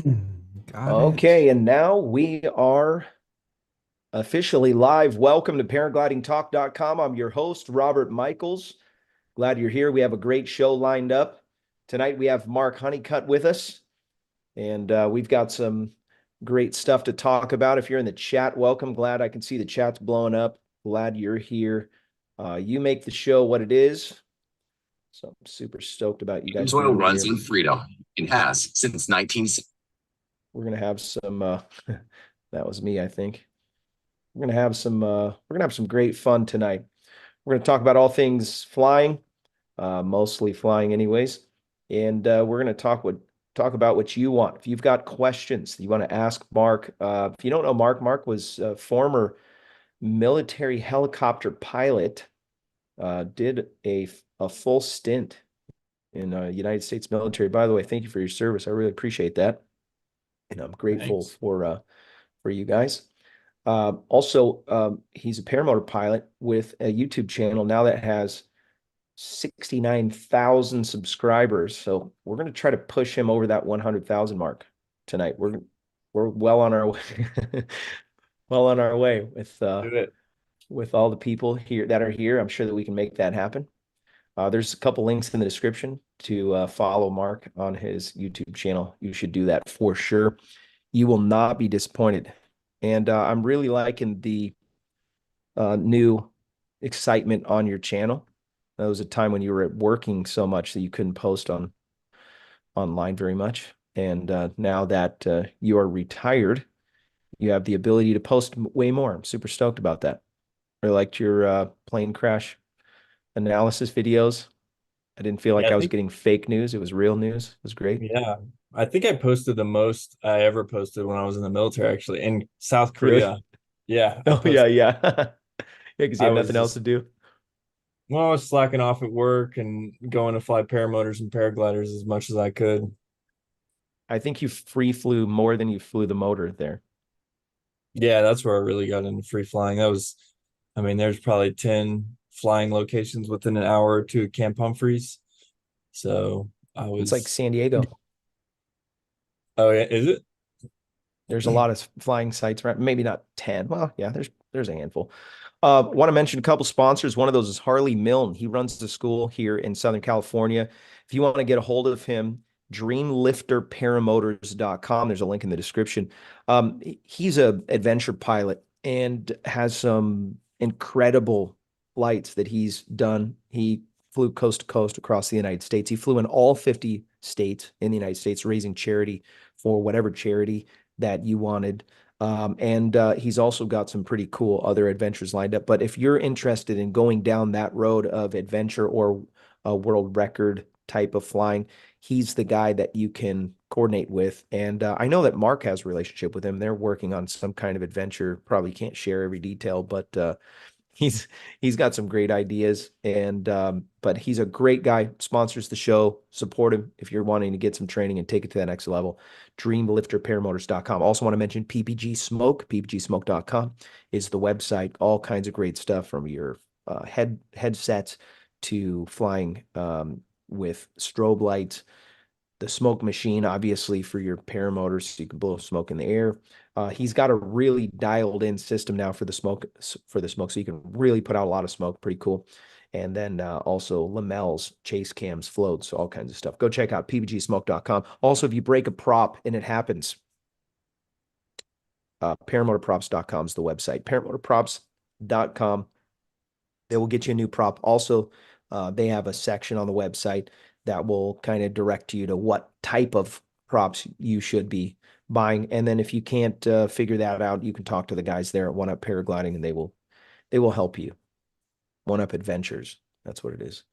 Got it. Okay, and now we are officially live. Welcome to paraglidingtalk.com. I'm your host, Robert Michaels. Glad you're here. We have a great show lined up. Tonight we have Mark Huneycutt with us, and we've got some great stuff to talk about. If you're in the chat, welcome. Glad I can see the chat's blowing up. Glad you're here. You make the show what it is. So I'm super stoked about you guys Oil being runs here. on freedom and has since 19. We're gonna have some that was me, I think. We're gonna have some great fun tonight. We're gonna talk about all things flying, mostly flying anyways. And we're gonna talk about what you want. If you've got questions that you want to ask Mark, if you don't know Mark, Mark was a former military helicopter pilot, did a full stint in United States military. By the way, thank you for your service. I really appreciate that. And I'm grateful Thanks. for you guys. Also, he's a paramotor pilot with a YouTube channel now that has 69,000 subscribers. So we're going to try to push him over that 100,000 mark tonight. We're well on our way, well on our way Do it. with all the people here that are here. I'm sure that we can make that happen. There's a couple links in the description to follow Mark on his YouTube channel. You should do that for sure. You will not be disappointed. And I'm really liking the new excitement on your channel. That was a time when you were working so much that you couldn't post online very much. And now that you are retired, you have the ability to post way more. I'm super stoked about that. I liked your plane crash analysis videos. I didn't feel Yeah, like I I was think getting fake news. It was real neuse. It was great. yeah. I think I posted the most I ever posted when I was in the military, actually, in South Really? Korea. Yeah, I Oh yeah, posted. yeah. Yeah, because you I had nothing was else to just do. well, I was slacking off at work and going to fly paramotors and paragliders as much as I could. I think you free flew more than you flew the motor there. Yeah, that's where I really got into free flying. I mean, there's probably 10 flying locations within an hour or two of Camp Humphreys. So I It's like was, San Diego. oh yeah, is it? There's a lot of flying sites, right? Maybe not 10. Well, yeah, there's a handful. Want to mention a couple sponsors. One of those is Harley Milne. He runs the school here in Southern California. If you want to get a hold of him, dreamlifterparamotors.com. There's a link in the description. He's a adventure pilot and has some incredible flights that he's done. He flew coast to coast across the United States. He flew in all 50 states in the United States, raising charity for whatever charity that you wanted. And he's also got some pretty cool other adventures lined up. But if you're interested in going down that road of adventure or a world record type of flying, he's the guy that you can coordinate with. And I know that Mark has a relationship with him. They're working on some kind of adventure. Probably can't share every detail, but he's he's got some great ideas. And but he's a great guy, sponsors the show. Support him if you're wanting to get some training and take it to the next level. Dreamlifterparamotors.com. Also want to mention PPG Smoke, ppgsmoke.com is the website. All kinds of great stuff from your headsets to flying with strobe lights, the smoke machine, obviously for your paramotors, so you can blow smoke in the air. He's got a really dialed in system now for the smoke, so you can really put out a lot of smoke. Pretty cool. And then also lamels, chase cams, floats, all kinds of stuff. Go check out pbgsmoke.com. Also, if you break a prop and it happens, paramotorprops.com is the website. Paramotorprops.com. They will get you a new prop. Also, they have a section on the website that will kind of direct you to what type of props you should be buying. And then if you can't figure that out, you can talk to the guys there at One Up Paragliding, and they will help you. One Up Adventures, that's what it is,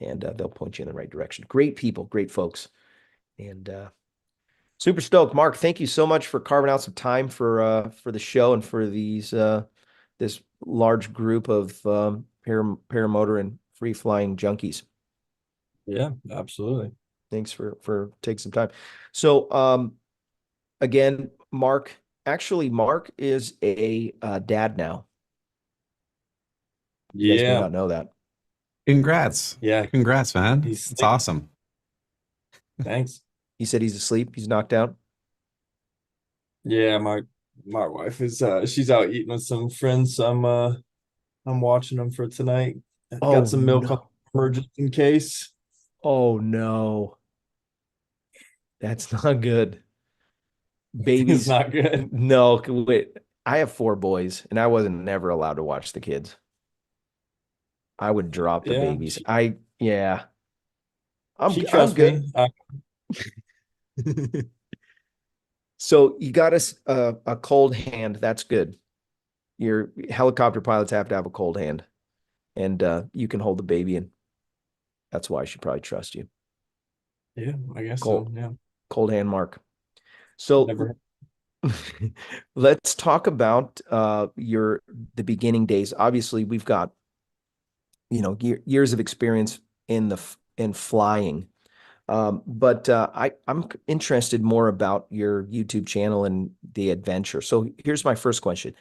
and they'll point you in the right direction. Great people, great folks, and super stoked. Mark, thank you so much for carving out some time for the show and for this large group of paramotor and free flying junkies. Yeah, absolutely. Thanks for taking some time. So again, Mark is a dad now. You guys may Yeah, not know that. yeah. Congrats, man. He's It's sleeping. awesome. Thanks. He said he's asleep. He's knocked out. Yeah, my wife is she's out eating with some friends, so I'm watching them for tonight. Got Oh some milk on no. the timer just in case. Oh no. That's not good. It's Babies. not good. No, wait. I have four boys and I wasn't never allowed to watch the kids. I would drop the Yeah, babies. Yeah. she I'm trusts good. me. So you got a cold hand. That's good. Your helicopter pilots have to have a cold hand, and you can hold the baby, and that's why I should probably trust you. Yeah, I guess so. Cold, Yeah, cold hand, Mark. So never. let's talk about the beginning days. Obviously, we've got years of experience in flying. But I'm interested more about your YouTube channel and the adventure. So here's my first question.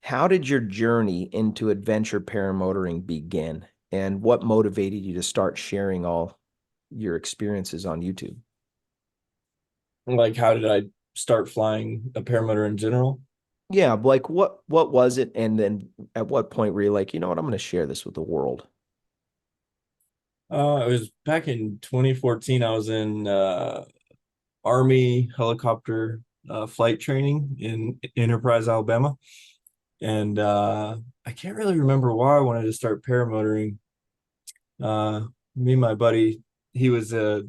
How did your journey into adventure paramotoring begin? And what motivated you to start sharing all your experiences on YouTube? Like, how did I start flying a paramotor in general? Yeah, like what was it? And then at what point were you like, you know what, I'm going to share this with the world? It was back in 2014. I was in Army helicopter flight training in Enterprise, Alabama. And I can't really remember why I wanted to start paramotoring. Uh, Me and my buddy, he was a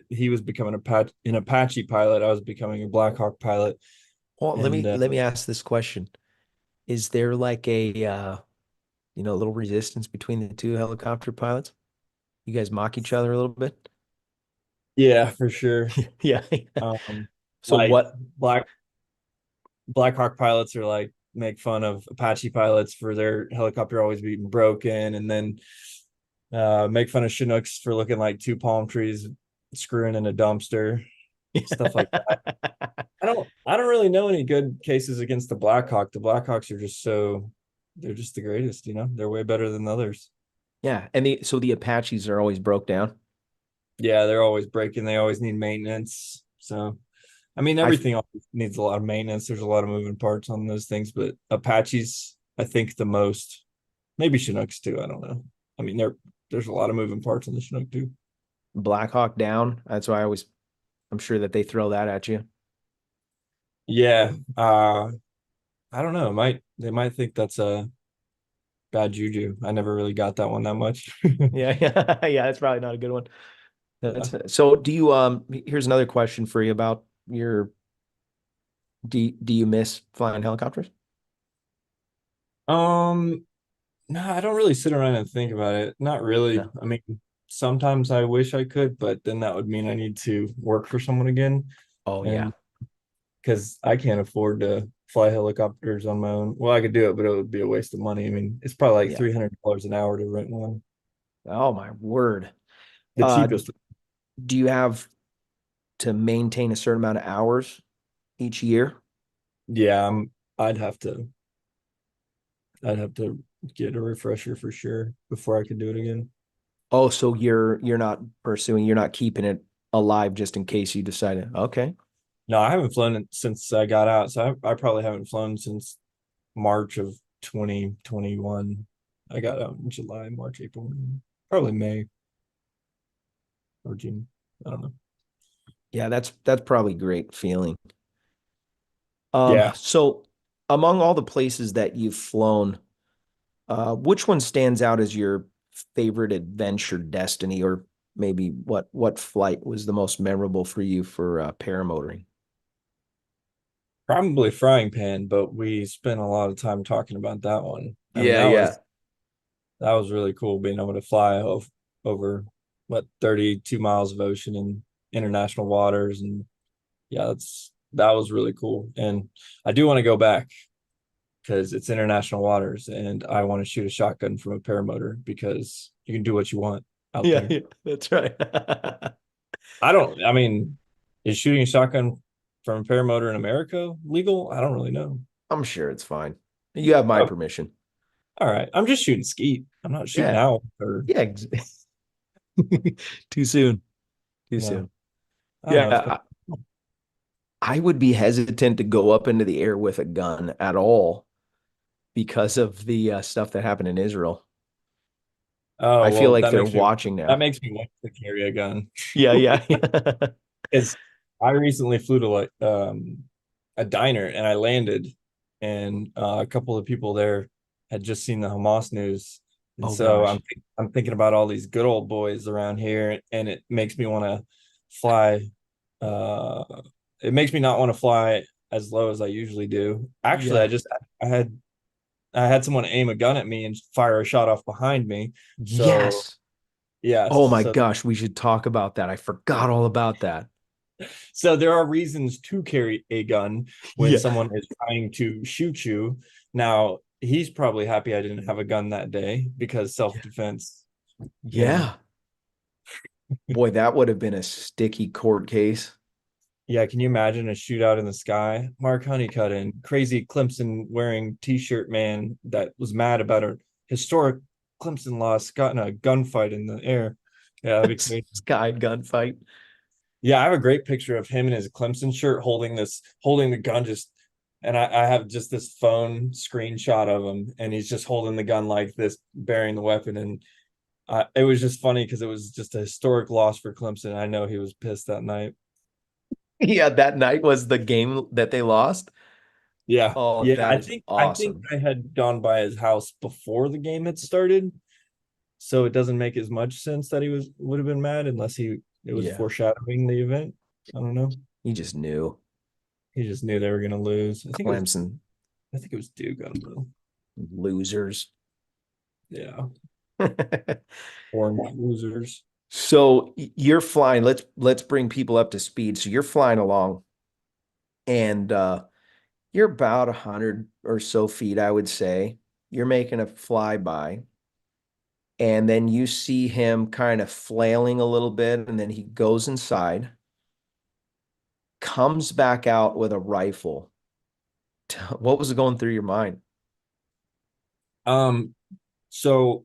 he was becoming an Apache pilot. I was becoming a Black Hawk pilot, Well, let and me let me ask this question. Is there like a little resistance between the two helicopter pilots? You guys mock each other a little bit? yeah, for sure. Yeah. Um, So like what? Black Black Hawk pilots are like make fun of Apache pilots for their helicopter always being broken, and then make fun of Chinooks for looking like two palm trees screwing in a dumpster, stuff like that. I don't really know any good cases against the Blackhawk. The Blackhawks are just they're just the greatest, you know. They're way better than the others. Yeah, and the Apaches are always broke down. Yeah, they're always breaking. They always need maintenance. So, I mean, I everything always needs a lot of maintenance. There's a lot of moving parts on those things, but Apaches, I think the most. Maybe Chinooks too. I don't know. I mean, there's a lot of moving parts on the Chinook too. Black Hawk down. That's why I'm sure that they throw that at you. Yeah. I don't know. They might think that's a bad juju. I never really got that one that much. Yeah, yeah, yeah. That's probably not a good one. Yeah. That's so. Do you Here's another question for you about your. Do you miss flying helicopters? Um, no, I don't really sit around and think about it. Not really. No. I mean, sometimes I wish I could, but then that would mean I need to work for someone again. Oh yeah, And because I can't afford to fly helicopters on my own. Well, I could do it, but it would be a waste of money. I mean, it's probably like yeah. $300 an hour to rent one. Oh my word. The Uh, cheapest. do you have to maintain a certain amount of hours each year? Yeah, I'd have to I'd have to get a refresher for sure before I could do it again. Oh, so you're not pursuing, you're not keeping it alive just in case you decided. Okay. No, I haven't flown it since I got out, so I probably haven't flown since March of 2021. I got out in July, March, April, probably May or June. I don't know. Yeah, that's probably a great feeling. Yeah, So among all the places that you've flown, which one stands out as your favorite adventure destiny, or maybe what flight was the most memorable for you for paramotoring? probably frying pan, but we spent a lot of time talking about that one. I mean, Yeah, yeah. that was really cool being able to fly over what 32 miles of ocean in international waters, and yeah, that was really cool. And I do want to go back because it's international waters, and I want to shoot a shotgun from a paramotor because you can do what you want out Yeah, there. yeah, that's right. I mean, is shooting a shotgun from a paramotor in America legal? I don't really know. I'm sure it's fine. You have my Oh, permission. all right. I'm just shooting skeet. I'm not shooting Yeah, out or yeah. Too soon. Too no. soon. I don't Yeah, know. It's been, I would be hesitant to go up into the air with a gun at all because of the stuff that happened in Israel. I Oh, feel well, like they're watching that now. makes me want to carry a gun. Yeah, yeah, yeah. Because I recently flew to like a diner and I landed, and a couple of people there had just seen the Hamas news, and Oh so gosh. I'm thinking about all these good old boys around here, and it makes me want to fly. Uh, it makes me not want to fly as low as I usually do. Actually, Yeah. I had I had someone aim a gun at me and fire a shot off behind me. So Yes. yes, Oh my gosh, we should talk about that. I forgot all about that. so there are reasons to carry a gun when Yeah. someone is trying to shoot you. Now, he's probably happy I didn't have a gun that day because self-defense, you know. Yeah. Boy, that would have been a sticky court case. Yeah, can you imagine a shootout in the sky? Mark Honeycutt and crazy Clemson wearing t-shirt man that was mad about a historic Clemson loss got in a gunfight in the air. Yeah, that'd be crazy. Sky gunfight. Yeah, I have a great picture of him in his Clemson shirt holding the gun just, and I have just this phone screenshot of him, and he's just holding the gun like this, bearing the weapon. And it was just funny because it was just a historic loss for Clemson. I know he was pissed that night. Yeah, that night was the game that they lost. Yeah, Oh, yeah. that is I think awesome. I had gone by his house before the game had started, so it doesn't make as much sense that he would have been mad unless it was Yeah, foreshadowing the event. I don't know. he just knew. He just knew they were gonna lose. Clemson I think it was Duke. I don't know. losers. Yeah, orange losers. So you're flying. Let's bring people up to speed. So you're flying along and you're about 100 or so feet, I would say. You're making a flyby, and then you see him kind of flailing a little bit, and then he goes inside, comes back out with a rifle. What was going through your mind? Um, so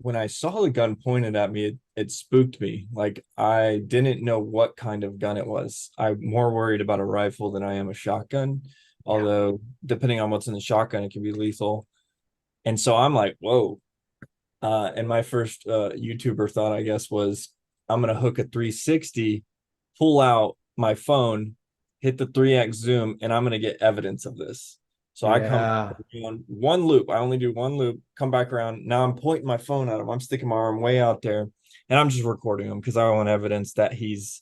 when I saw the gun pointed at me, it spooked me. Like I didn't know what kind of gun it was. I'm more worried about a rifle than I am a shotgun. Yeah. Although depending on what's in the shotgun, it can be lethal. And so I'm like, whoa. And my first YouTuber thought, I guess, was I'm gonna hook a 360, pull out my phone, hit the 3x zoom, and I'm gonna get evidence of this. So I come Yeah. on one loop. I only do one loop, come back around. Now I'm pointing my phone at him. I'm sticking my arm way out there, and I'm just recording him because I want evidence that he's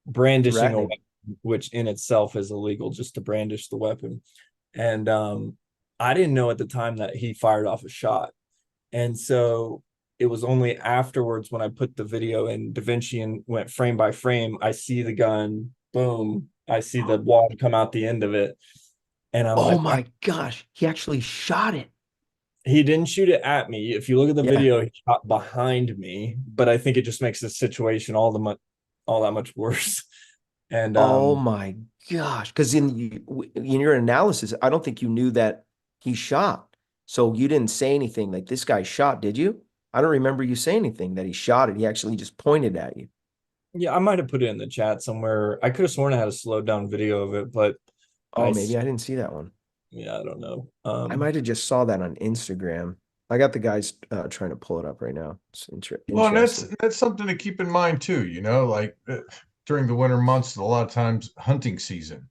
brandishing a Threatening. weapon, which in itself is illegal, just to brandish the weapon. And I didn't know at the time that he fired off a shot. And so it was only afterwards when I put the video in DaVinci and went frame by frame, I see the gun, boom, I see the wad come out the end of it. And I'm Oh like, wow, my gosh, he actually shot it. he didn't shoot it at me. If you look at the Yeah. video, he shot behind me, but I think it just makes the situation all that much worse. And Oh my gosh. Because in your analysis, I don't think you knew that he shot. So you didn't say anything like this guy shot, did you? I don't remember you saying anything that he shot it. He actually just pointed at you. yeah, I might have put it in the chat somewhere. I could have sworn I had a slowed down video of it, but Oh, maybe I didn't see that one. yeah, I don't know. I might have just saw that on Instagram. I got the guys trying to pull it up right now. It's Well, and interesting. that's something to keep in mind too, like during the winter months, a lot of times hunting season,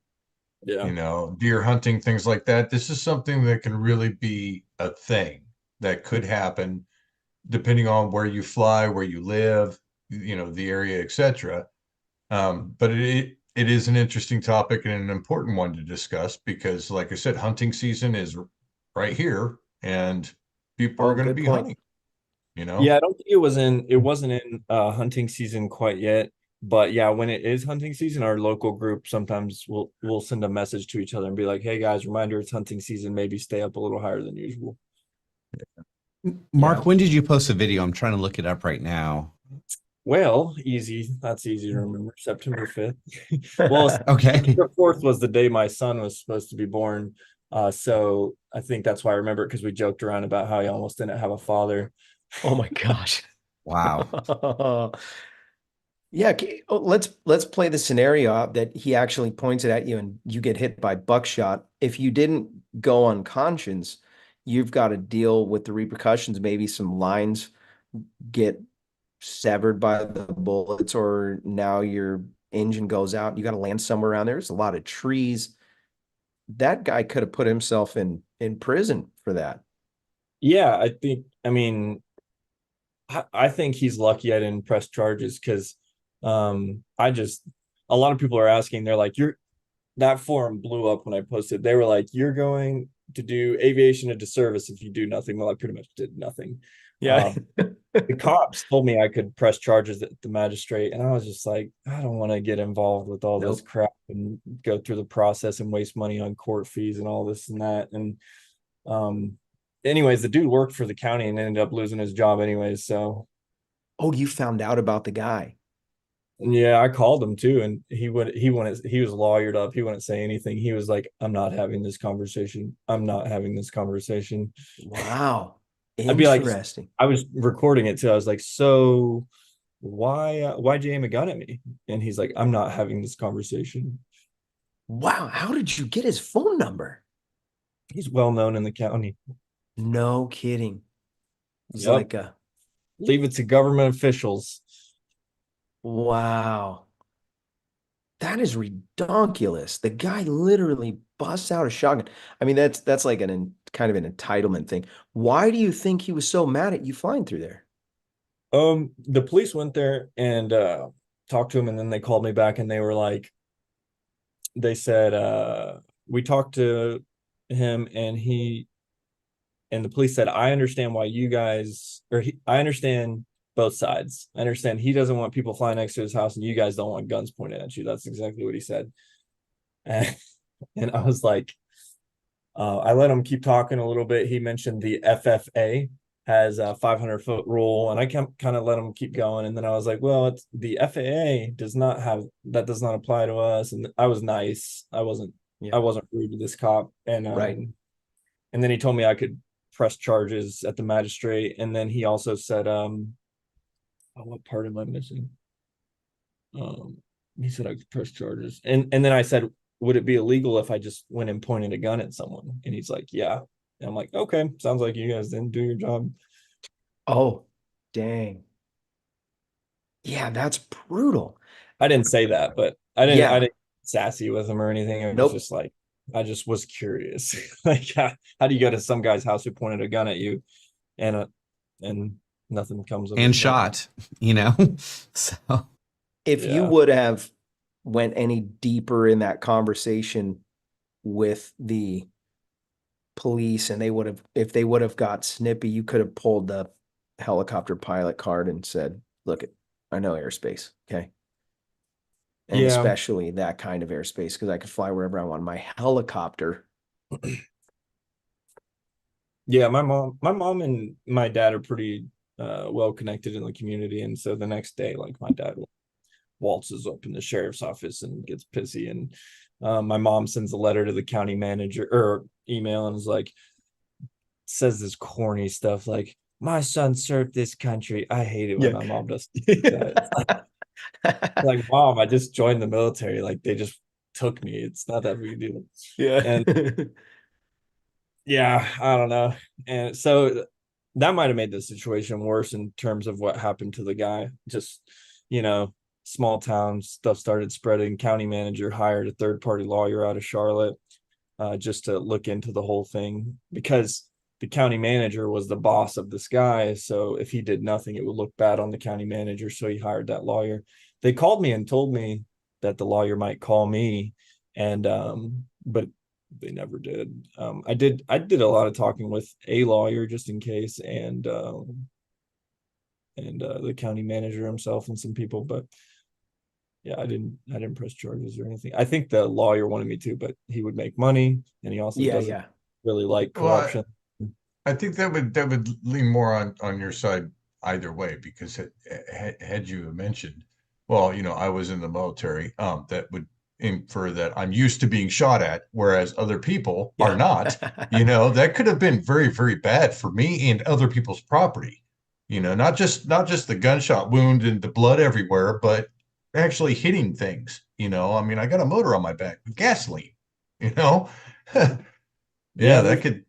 Yeah. deer hunting, things like that. This is something that can really be a thing that could happen depending on where you fly, where you live, the area, etc. But it is an interesting topic and an important one to discuss because, like I said, hunting season is right here, and people are Oh, going to good be point. hunting. Yeah, I don't think it wasn't in hunting season quite yet. But yeah, when it is hunting season, our local group sometimes will send a message to each other and be like, "Hey guys, reminder it's hunting season. Maybe stay up a little higher than usual." Yeah. Mark, when did you post a video? I'm trying to look it up right now. Well, easy. That's easy to remember. September 5th. Well, Okay. September 4th was the day my son was supposed to be born. So I think that's why I remember it because we joked around about how he almost didn't have a father. Oh my gosh. Wow. Yeah, let's play the scenario out that he actually points it at you and you get hit by buckshot. If you didn't go unconscious, you've got to deal with the repercussions. Maybe some lines get severed by the bullets, or now your engine goes out. You got to land somewhere around there. There's a lot of trees. That guy could have put himself in prison for that. Yeah, I mean, I think he's lucky I didn't press charges because I just a lot of people are asking, they're like, you're that forum blew up when I posted. They were like, you're going to do aviation a disservice if you do nothing. Well, I pretty much did nothing. Yeah. The cops told me I could press charges at the magistrate, and I was just like, I don't want to get involved with all this Nope. crap and go through the process and waste money on court fees and all this and that. And um anyways, the dude worked for the county and ended up losing his job anyways. So Oh, you found out about the guy. yeah, I called him too, and he was lawyered up. He wouldn't say anything. He was like, I'm not having this conversation. I'm not having this conversation. Wow. I'd be like, Interesting. I was recording it too. I was like, so why'd you aim a gun at me? And he's like, I'm not having this conversation. Wow. How did you get his phone number? He's well known in the county. No kidding. It's Yep. like a Leave it to government officials. wow. That is redonkulous. The guy literally busts out a shotgun. I mean, that's like kind of an entitlement thing. Why do you think he was so mad at you flying through there? The police went there and talked to him, and then they called me back and they were like, they said, we talked to him and the police said, I understand why you guys, I understand both sides. I understand he doesn't want people flying next to his house and you guys don't want guns pointed at you. That's exactly what he said. And I was like, I let him keep talking a little bit. He mentioned the FFA has a 500-foot rule, and I kind of let him keep going. And then I was like, well, it's the FAA does not apply to us. And I was nice. I wasn't rude to this cop. And Right. and then he told me I could press charges at the magistrate. And then he also said, what part am I missing? He said I could press charges. And then I said, would it be illegal if I just went and pointed a gun at someone? And he's like, yeah. And I'm like, okay, sounds like you guys didn't do your job. Oh, dang. Yeah, that's brutal. I didn't say that, but I didn't Yeah. sassy with him or anything. It was Nope. just like, I just was curious. Like, how do you go to some guy's house who pointed a gun at you and nothing comes of it? And shot, So If you Yeah. would have went any deeper in that conversation with the police and if they would have got snippy, you could have pulled the helicopter pilot card and said, look, I know airspace. Okay. And Yeah. especially that kind of airspace, because I could fly wherever I want. My helicopter. Yeah, my mom and my dad are pretty well connected in the community. And so the next day, like, my dad waltzes up in the sheriff's office and gets pissy. And my mom sends a letter to the county manager or email and is like, says this corny stuff like, my son served this country. I hate it when my mom does that. Like, mom, I just joined the military. Like, they just took me. It's not that big a deal. Yeah. And yeah, I don't know. And so that might have made the situation worse in terms of what happened to the guy. Just, small town stuff started spreading. County manager hired a third-party lawyer out of Charlotte just to look into the whole thing, because the county manager was the boss of this guy. So if he did nothing, it would look bad on the county manager. So he hired that lawyer. They called me and told me that the lawyer might call me, and but they never did. I did a lot of talking with a lawyer just in case, and the county manager himself and some people, but yeah, I didn't press charges or anything. I think the lawyer wanted me to, but he would make money, and he also doesn't really like corruption. Well, I think that would lean more on your side either way, because had you mentioned, well, I was in the military, that would infer that I'm used to being shot at, whereas other people are not. That could have been very, very bad for me and other people's property. Not just the gunshot wound and the blood everywhere, but actually hitting things. I mean, I got a motor on my back with gasoline, you know? Yeah, Yeah, that could.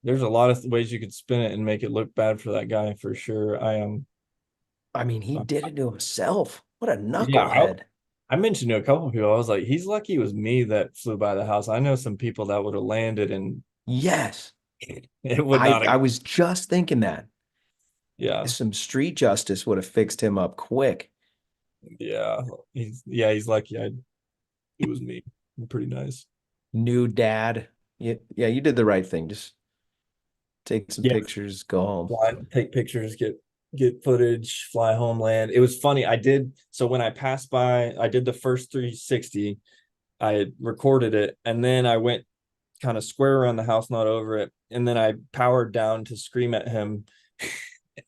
there's a lot of ways you could spin it and make it look bad for that guy for sure. I mean, he did it to himself. What a Yeah, knucklehead. I mentioned to a couple of people, I was like, he's lucky it was me that flew by the house. I know some people that would have landed and Yes. it would not I have. was just thinking that. Yeah, Some street justice would have fixed him up quick. yeah. He's lucky it was me. Pretty nice. New dad. Yeah, you did the right thing. Just take some Yeah, pictures, go home. take pictures, get footage, fly home, land. It was funny. So when I passed by, I did the first 360. I recorded it, and then I went kind of square around the house, not over it, and then I powered down to scream at him,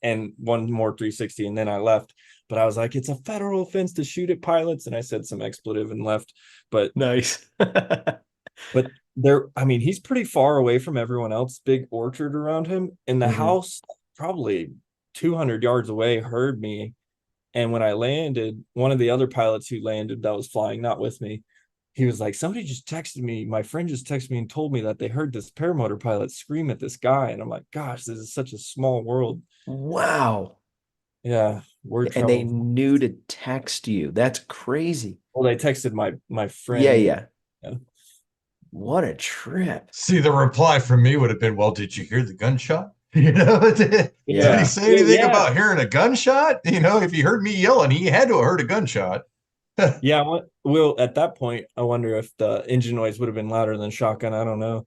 and one more 360, and then I left. But I was like, it's a federal offense to shoot at pilots, and I said some expletive and left. But Nice. But I mean, he's pretty far away from everyone else, big orchard around him. And the house, probably 200 yards away, heard me. And when I landed, one of the other pilots who landed that was flying, not with me, he was like, somebody just texted me. My friend just texted me and told me that they heard this paramotor pilot scream at this guy. And I'm like, gosh, this is such a small world. Wow. Yeah, word And they travel. knew to text you. That's crazy. Well, they texted my friend. Yeah. Yeah. What a trip. See, the reply from me would have been, well, did you hear the gunshot? Did he Yeah. say anything Yeah. about hearing a gunshot? If he heard me yelling, he had to have heard a gunshot. Yeah, well, at that point, I wonder if the engine noise would have been louder than shotgun. I don't know.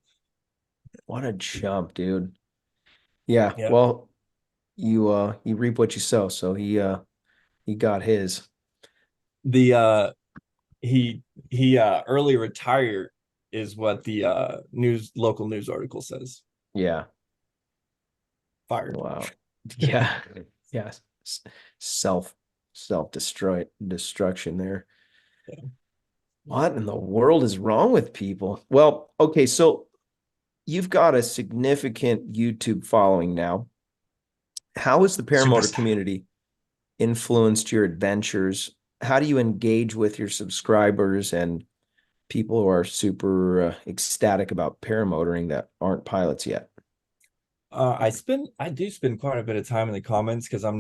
What a jump, dude. Yeah. Yeah. Well, you reap what you sow. So he got his. The he early retired is what the local news article says. Yeah. Fired. Wow. Yeah. Yeah. Self destruction there. Yeah. What in the world is wrong with people? Well, okay, so you've got a significant YouTube following now. How has the paramotor Superstar. community influenced your adventures? How do you engage with your subscribers and people who are super ecstatic about paramotoring that aren't pilots yet? I do spend quite a bit of time in the comments because I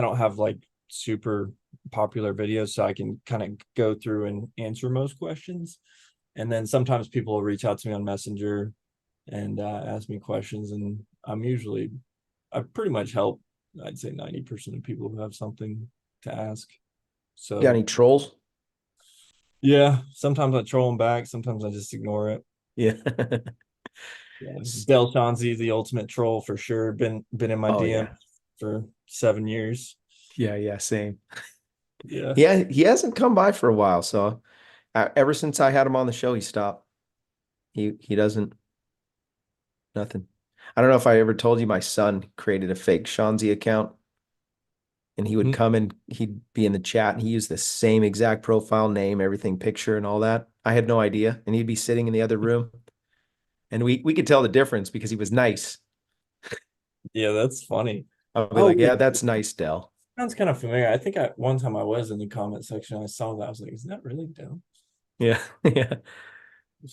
don't have like super popular videos, so I can kind of go through and answer most questions. And then sometimes people will reach out to me on Messenger and ask me questions, and I pretty much help. I'd say 90% of people who have something to ask. So Got any trolls? yeah, sometimes I troll them back, sometimes I just ignore it. Yeah. Yeah. Del Shanzi, the ultimate troll for sure. Been in my Oh, DM yeah. for 7 years. Yeah, same. Yeah. Yeah, he hasn't come by for a while, so ever since I had him on the show, he stopped. He doesn't nothing. I don't know if I ever told you my son created a fake Shanzi account, and he would come and he'd be in the chat and he used the same exact profile name, everything, picture and all that. I had no idea, and he'd be sitting in the other room, and we could tell the difference because he was nice. Yeah, that's funny. I'll be Oh, like, yeah. yeah, that's nice, Del. Sounds kind of familiar. I think one time I was in the comment section, I saw that. I was like, is that really Del? Yeah, yeah.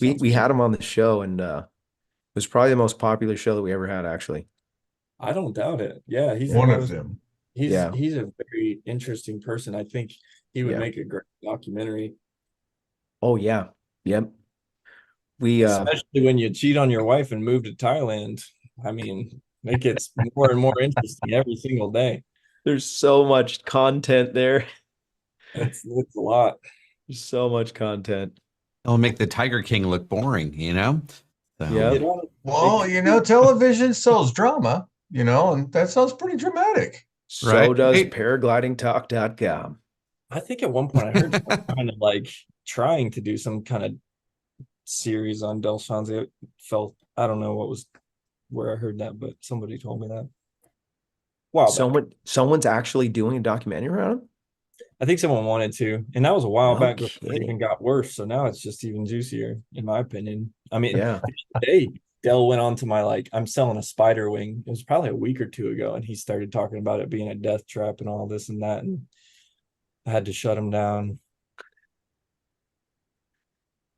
We had him on the show, and it was probably the most popular show that we ever had, actually. I don't doubt it. Yeah, One of them. He's Yeah. he's a very interesting person. I think he would Yeah. make a great documentary. Oh yeah. Yep. We Especially when you cheat on your wife and move to Thailand. I mean, it gets more and more interesting every single day. there's so much content there. It's a lot. There's so much content. It'll make the Tiger King look boring, you know? So, Yeah. Well, television sells drama, and that sounds pretty dramatic. So Right. does Hey. paraglidingtalk.com. I think at one point I heard kind of like trying to do some kind of series on Del Shanzi. It felt, I don't know where I heard that, but somebody told me that. Wow. Someone's actually doing a documentary on him? I think someone wanted to, and that was a while No back before it kidding. even got worse. So now it's just even juicier, in my opinion. I mean, Yeah. today Dell went on to my I'm selling a spider wing. It was probably a week or two ago, and he started talking about it being a death trap and all this and that. And had to shut him down.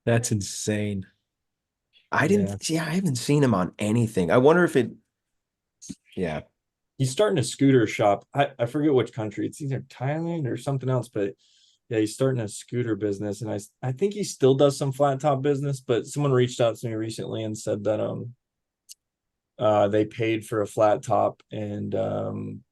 That's insane. I Yeah. haven't seen him on anything. I wonder if yeah. He's starting a scooter shop. I forget which country. It's either Thailand or something else, but yeah, he's starting a scooter business. And I think he still does some flat top business, but someone reached out to me recently and said that they paid for a flat top and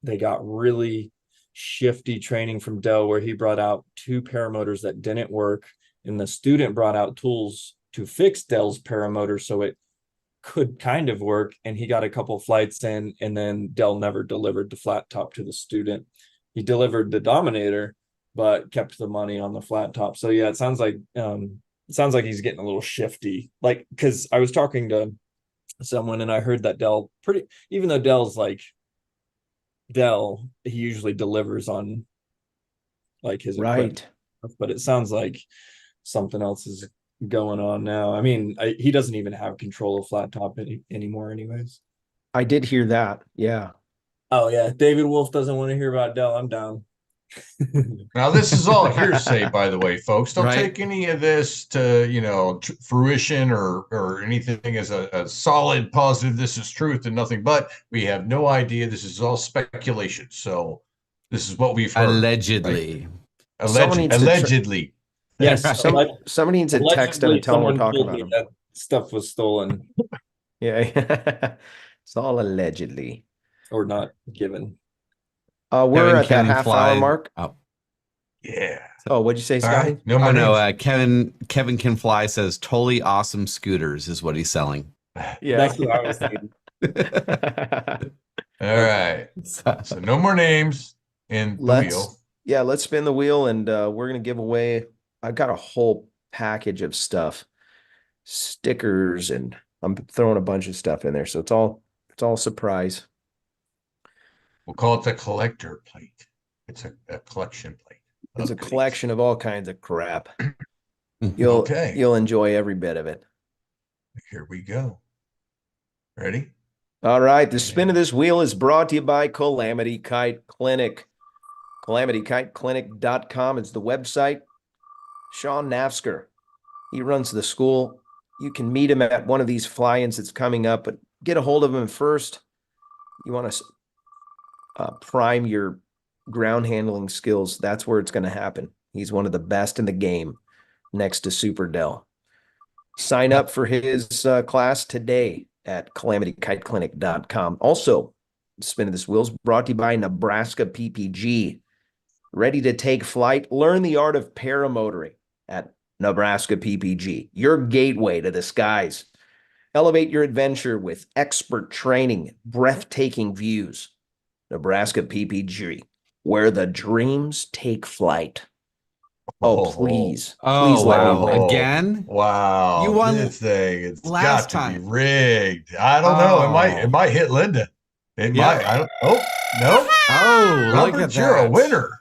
they got really shifty training from Dell where he brought out two paramotors that didn't work, and the student brought out tools to fix Dell's paramotor so it could kind of work, and he got a couple flights in, and then Dell never delivered the flat top to the student. He delivered the Dominator but kept the money on the flat top. So yeah, it sounds like he's getting a little shifty, like, because I was talking to someone and I heard that Dell even though Dell's like Dell, he usually delivers on like his equipment, Right. but it sounds like something else is going on now. I mean, he doesn't even have control of flat top anymore anyways. I did hear that. Yeah. Oh yeah, David Wolf doesn't want to hear about Dell. I'm down. Now, this is all hearsay, by the way, folks. Don't Right. take any of this to, fruition or anything as a solid positive. This is truth and nothing but. We have no idea. This is all speculation. So this is what we've heard. Allegedly. Right? Someone needs to Allegedly. Yes, Right. Somebody needs to text him and tell him we're talking about him. that stuff was stolen Yeah. It's all allegedly. or not given. We're at that Kevin half Fly. hour mark. Oh, Yeah. Oh, what'd you say, All Scotty? right. No more no. names. Kevin Can Fly says totally awesome scooters is what he's selling. Yeah. That's what I was thinking. All right. So no more names in the wheel. Let's spin the wheel and we're gonna give away. I've got a whole package of stuff, stickers, and I'm throwing a bunch of stuff in there. So it's all surprise. We'll call it the collector plate. It's a collection plate. It's a of goodies. collection of all kinds of crap. You'll enjoy every bit of it. Here we go. Ready? All right. The spin of this wheel is brought to you by Calamity Kite Clinic. CalamityKiteClinic.com is the website. Sean Nafsker, he runs the school. You can meet him at one of these fly-ins that's coming up, but get a hold of him first. You want to prime your ground handling skills. That's where it's going to happen. He's one of the best in the game next to Super Dell. Sign up for his class today at CalamityKiteClinic.com. Also, spin of this wheel is brought to you by Nebraska PPG. Ready to take flight? Learn the art of paramotoring at Nebraska PPG, your gateway to the skies. Elevate your adventure with expert training, breathtaking views. Nebraska PPG, where the dreams take flight. Oh, please. Oh, Please let me wow. win. Again? Oh, You won This thing, it's last got to be time. rigged. I don't know. It might hit Linda. It Yeah. might. I don't. Oh no, Oh, look Robert, at you're that. a winner.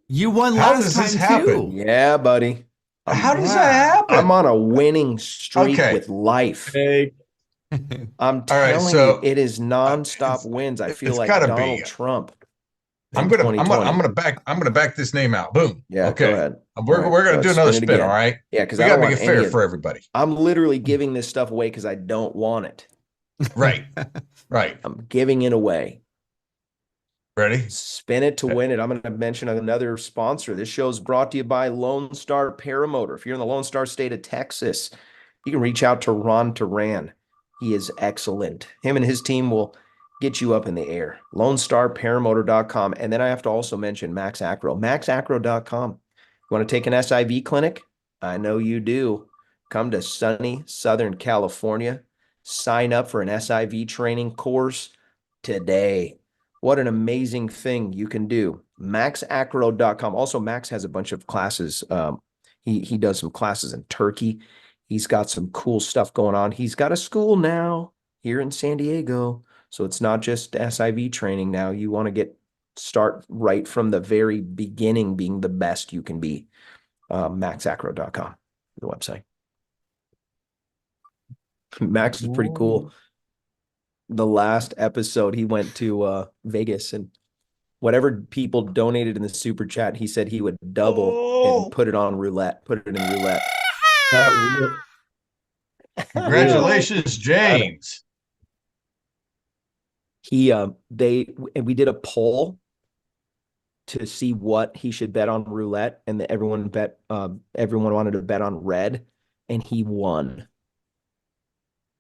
You won How last does time this happen? too. Yeah, buddy. How does Wow. that happen? I'm on a winning streak Okay. with life. Hey, I'm right, telling so, you, it is nonstop it's- wins. I feel it's like gotta Donald be. Trump. I'm in gonna 2020. back this name out. Boom. Yeah, Okay. go ahead. We're All right, we're gonna go do ahead, another spin it spin. again. All right. Yeah, because We I gotta don't make want it any fair of. for everybody. I'm literally giving this stuff away because I don't want it. Right. Right. I'm giving it away. Ready? Spin it to win it. I'm going to mention another sponsor. This show is brought to you by Lone Star Paramotor. If you're in the Lone Star state of Texas, you can reach out to Ron Turan. He is excellent. Him and his team will get you up in the air. LoneStarParamotor.com. And then I have to also mention Max Acro. MaxAcro.com. You want to take an SIV clinic? I know you do. Come to sunny Southern California. Sign up for an SIV training course today. What an amazing thing you can do. MaxAcro.com. Also, Max has a bunch of classes. He does some classes in Turkey. He's got some cool stuff going on. He's got a school now here in San Diego. So it's not just SIV training now. You want to start right from the very beginning, being the best you can be. MaxAcro.com, the website. Max is pretty cool. The last episode, he went to Vegas and Whatever people donated in the super chat, he said he would double Oh. and put it on roulette, put it in roulette. That wheel. Congratulations, James. We did a poll to see what he should bet on roulette, and everyone wanted to bet on red, and he won.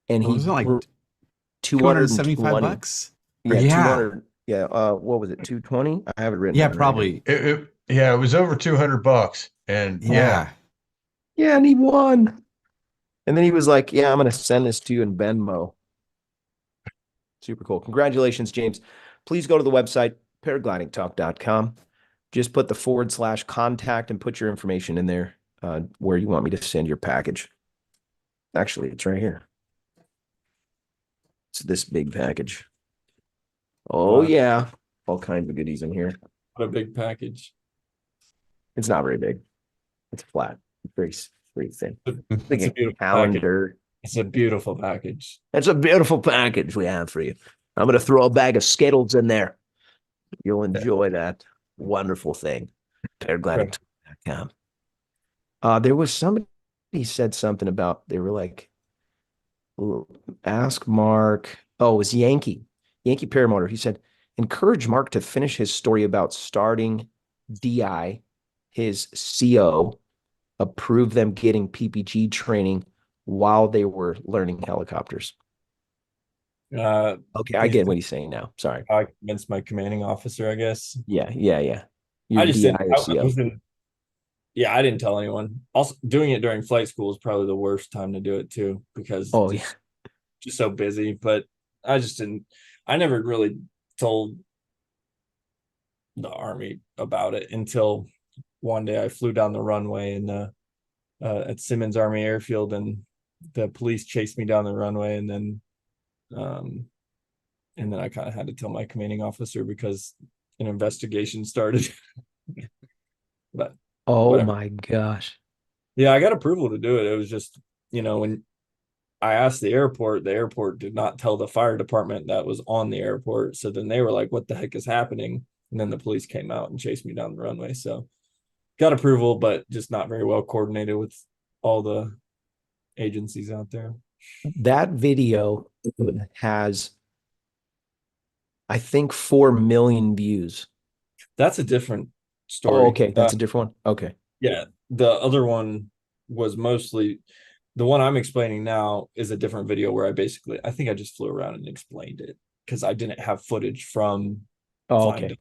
And What was it, like 220 $275? Yeah, Yeah. 200. Yeah, what was it? 220? I have it written Yeah, down right probably. Yeah, it was over $200, and Yeah. here. Yeah, and he won. And then he was like, "Yeah, I'm going to send this to you in Venmo." Super cool. Congratulations, James. Please go to the website, paraglidingtalk.com. Just put the /contact and put your information in there where you want me to send your package. Actually, it's right here. It's this big package. Oh, Wow. yeah. All kinds of goodies in here. What a big package. It's not very big. It's flat. Very, very thin. It's Like a a beautiful package. calendar. It's a beautiful package. It's a beautiful package we have for you. I'm going to throw a bag of Skittles in there. You'll enjoy that wonderful thing. Paragliding.com. There was somebody said something about, they were like, ask Mark. Oh, it was Yankee Paramotor. He said, encourage Mark to finish his story about starting DI, his CO, approve them getting PPG training while they were learning helicopters. Okay, I get what he's saying now. Sorry. I convinced my commanding officer, I guess. Yeah. Your I just DI didn't. or CO. Yeah, I didn't tell anyone. Also, doing it during flight school is probably the worst time to do it too, because just so busy. But I just didn't. I never really told the Army about it until one day I flew down the runway at Simmons Army Airfield, and the police chased me down the runway, and then I kind of had to tell my commanding officer because an investigation started. But oh my gosh. Yeah, I got approval to do it. It was just, when I asked the airport did not tell the fire department that was on the airport. So then they were like, what the heck is happening? And then the police came out and chased me down the runway. So got approval, but just not very well coordinated with all the agencies out there. That video has, I think, 4 million views. That's a different story. Oh, okay. That's a different one. Okay. Yeah. The other one was mostly, the one I'm explaining now is a different video where I think I just flew around and explained it because I didn't have footage from okay.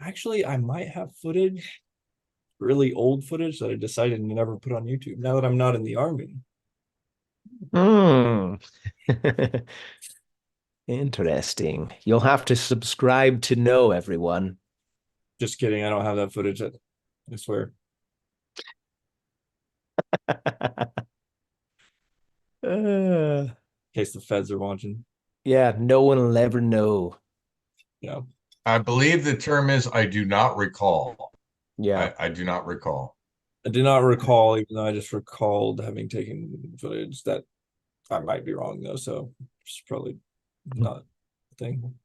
Actually, I might have footage, really old footage that I decided to never put on YouTube now that I'm not in the Army. Interesting. You'll have to subscribe to know, everyone. Just kidding. I don't have that footage. I swear. In case the feds are watching. Yeah, no one will ever know. Yeah. I believe the term is I do not recall. Yeah. I do not recall. I do not recall, even though I just recalled having taken footage. That I might be wrong though, so it's probably not a thing.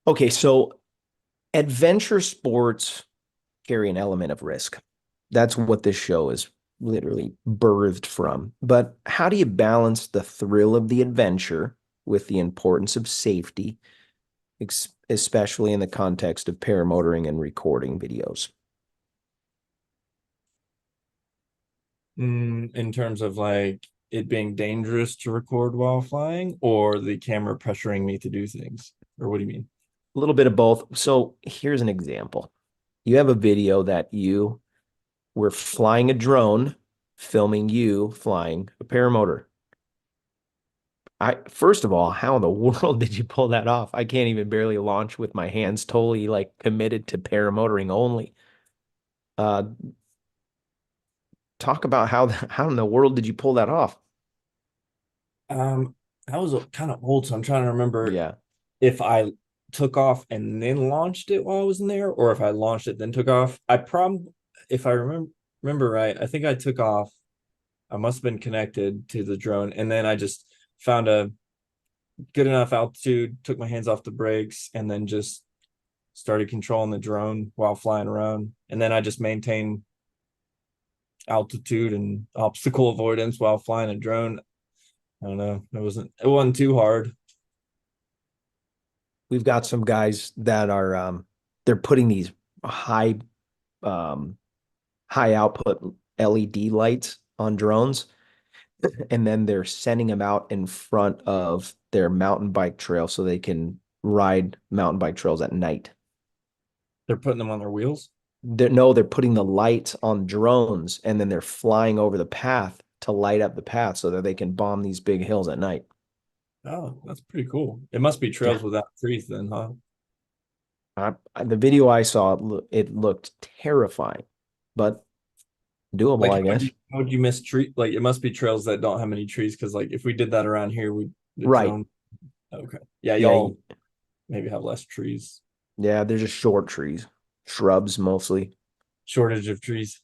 Okay, so adventure sports carry an element of risk. That's what this show is literally birthed from. But how do you balance the thrill of the adventure with the importance of safety, especially in the context of paramotoring and recording videos? In terms of like it being dangerous to record while flying, or the camera pressuring me to do things, or what do you mean? A little bit of both. So here's an example. You have a video that you were flying a drone, filming you flying a paramotor. First of all, how in the world did you pull that off? I can't even barely launch with my hands totally like committed to paramotoring only. Talk about how in the world did you pull that off? That was kind of old, so I'm trying to remember if I took off and then launched it while I was in there, or if I launched it then took off. If I remember right, I think I took off. I must have been connected to the drone, and then I just found a good enough altitude, took my hands off the brakes, and then just started controlling the drone while flying around. And then I just maintained altitude and obstacle avoidance while flying a drone. I don't know. It wasn't too hard. We've got some guys that are they're putting these high high output LED lights on drones, and then they're sending them out in front of their mountain bike trail so they can ride mountain bike trails at night. They're putting them on their wheels. They're putting the lights on drones and then they're flying over the path to light up the path so that they can bomb these big hills at night. Oh, that's pretty cool. It must be trails without trees then, huh? The video I saw, it looked terrifying, but doable, Like I guess. how would you miss tree? Like it must be trails that don't have many trees because like if we did that around here, the Right. drone. Okay. Yeah, Yeah, y'all maybe have less trees. yeah, they're just short trees, shrubs mostly. Shortage of trees.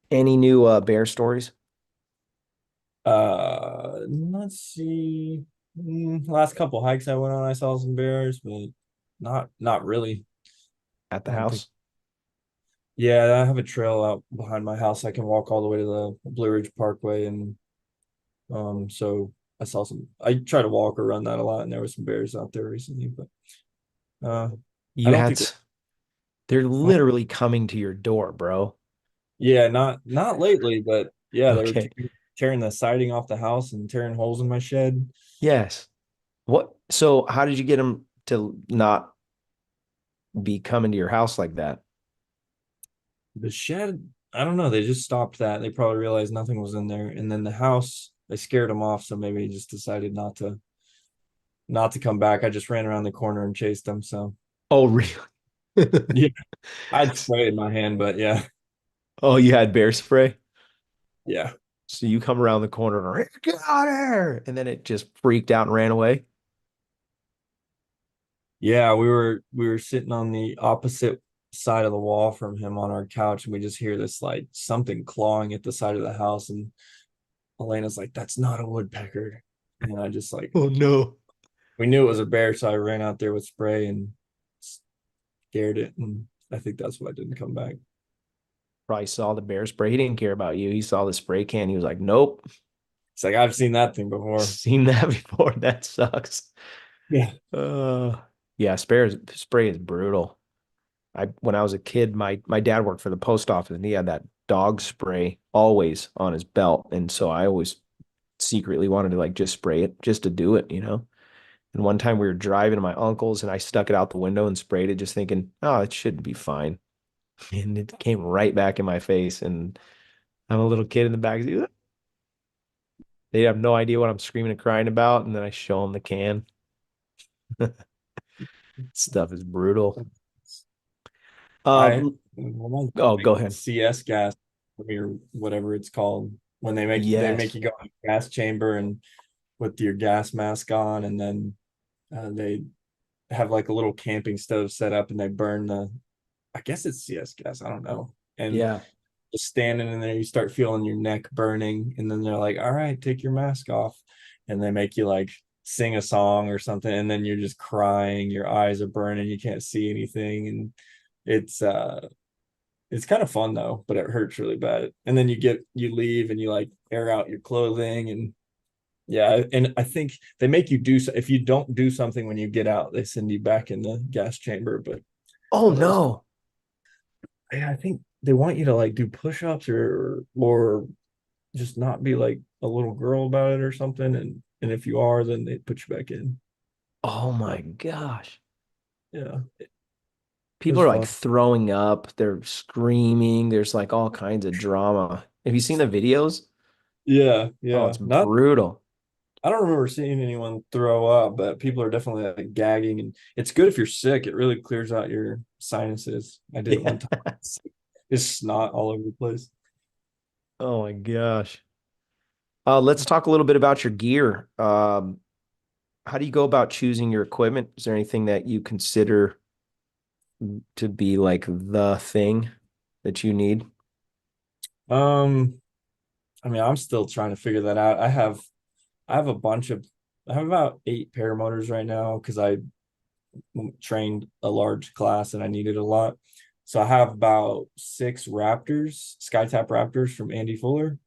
Any new bear stories Let's see. Last couple hikes I went on, I saw some bears, but not really. at the I don't think. house? Yeah, I have a trail out behind my house. I can walk all the way to the Blue Ridge Parkway, and so I saw some. I try to walk or run that a lot, and there were some bears out there recently, but I You don't had, think. they're literally coming to your door, bro. Yeah, not lately, but yeah, they were Okay. tearing the siding off the house and tearing holes in my shed. Yes. What? So how did you get them to not be coming to your house like that? The shed, I don't know. They just stopped that. They probably realized nothing was in there, and then the house, they scared them off, so maybe he just decided not to come back. I just ran around the corner and chased them. So Oh, really? yeah, I'd spray in my hand, but yeah, Oh, you had bear spray? yeah. So you come around the corner and get out of here. And then it just freaked out and ran away. Yeah, we were sitting on the opposite side of the wall from him on our couch, and we just hear this like something clawing at the side of the house, and Elena's like, "That's not a woodpecker," and I just like Oh no. we knew it was a bear, so I ran out there with spray and scared it, and I think that's why I didn't come back. Probably saw the bear spray. He didn't care about you. He saw the spray can. He was like, nope, It's like I've seen that thing before. seen that before. That sucks. Yeah. Yeah, spray is brutal. When I was a kid, my dad worked for the post office and he had that dog spray always on his belt. And so I always secretly wanted to like just spray it just to do it, you know. And one time we were driving to my uncle's and I stuck it out the window and sprayed it, just thinking, oh, it should be fine. And it came right back in my face. And I'm a little kid in the back seat. They have no idea what I'm screaming and crying about. And then I show them the can. Stuff is brutal. I Um, oh, go ahead. CS gas or whatever it's called when they make Yes. you go in the gas chamber and with your gas mask on, and then they have like a little camping stove set up and they burn I guess it's CS gas, I don't know, and Yeah. just standing in there you start feeling your neck burning, and then they're like, all right, take your mask off, and they make you like sing a song or something, and then you're just crying, your eyes are burning, you can't see anything, and it's it's kind of fun though, but it hurts really bad. And then you leave and you like air out your clothing, and yeah, and I think they make you do if you don't do something when you get out, they send you back in the gas chamber. But Oh otherwise, no. yeah, I think they want you to like do push-ups or just not be like a little girl about it or something. And if you are, then they put you back in. Oh my gosh. Yeah, it People was are like fun. throwing up, they're screaming, there's like all kinds of drama. Have you seen the videos? Yeah, Oh, yeah. it's Not brutal. I don't remember seeing anyone throw up, but people are definitely like gagging, and it's good if you're sick. It really clears out your sinuses. I did it Yeah. one time. It's snot all over the place. Oh my gosh. Let's talk a little bit about your gear. How do you go about choosing your equipment? Is there anything that you consider to be like the thing that you need? Um, I mean, I'm still trying to figure that out. I have a bunch of I have about 8 paramotors right now because I trained a large class and I needed a lot. So I have about 6 Raptors, SkyTap Raptors from Andy Fuller,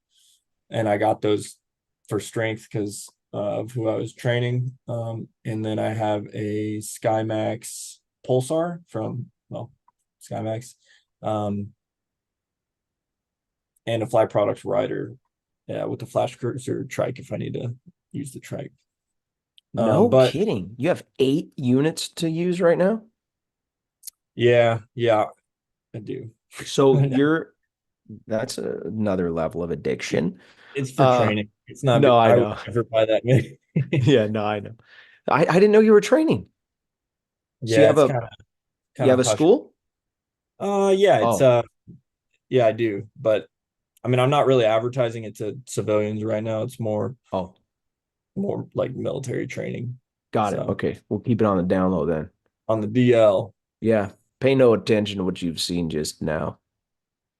and I got those for strength because of who I was training. And then I have a SkyMax Pulsar from, well, SkyMax, and a Fly Products Rider, yeah, with the Flash Cruiser trike if I need to use the trike. No But kidding. You have 8 units to use right now? yeah, I do. So that's another level of addiction. It's for training. It's not, No, I I would know. never buy that many. Yeah, no, I know. I didn't know you were training. So Yeah, it's kind you have of a hush. school? Yeah, it's Oh, yeah, I do. But I mean, I'm not really advertising it to civilians right now. It's oh, more like military training. got it. So Okay. We'll keep it on the down low then. on the DL, Yeah. Pay no attention to what you've seen just now.